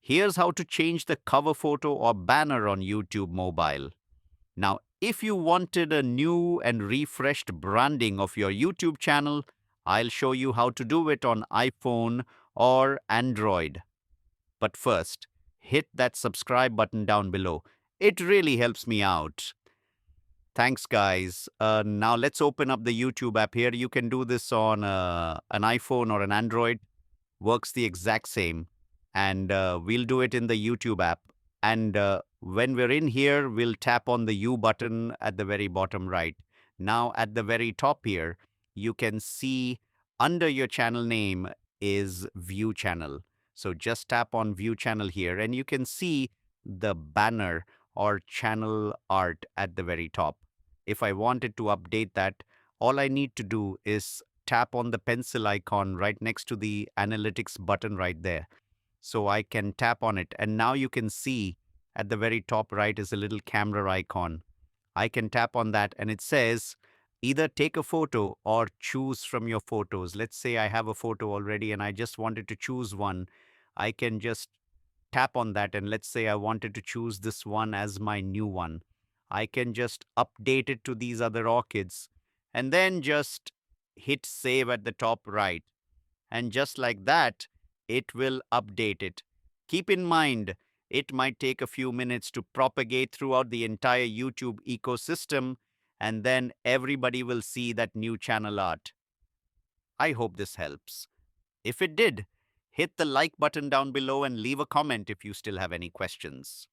Here's how to change the cover photo or banner on YouTube mobile. Now, if you wanted a new and refreshed branding of your YouTube channel, I'll show you how to do it on iPhone or Android. But first, hit that subscribe button down below. It really helps me out. Thanks, guys. Now let's open up the YouTube app here. You can do this on an iPhone or an Android. Works the exact same. And we'll do it in the YouTube app. And when we're in here, we'll tap on the U button at the very bottom right. Now, at the very top here, you can see under your channel name is View Channel. So just tap on View Channel here, and you can see the banner or channel art at the very top. If I wanted to update that, all I need to do is tap on the pencil icon right next to the analytics button right there. So I can tap on it. And now you can see at the very top right is a little camera icon. I can tap on that and it says either take a photo or choose from your photos. Let's say I have a photo already and I just wanted to choose one. I can just tap on that, and let's say I wanted to choose this one as my new one. I can just update it to these other orchids and then just hit save at the top right. And just like that, it will update it. Keep in mind, it might take a few minutes to propagate throughout the entire YouTube ecosystem, and then everybody will see that new channel art. I hope this helps. If it did, hit the like button down below and leave a comment if you still have any questions.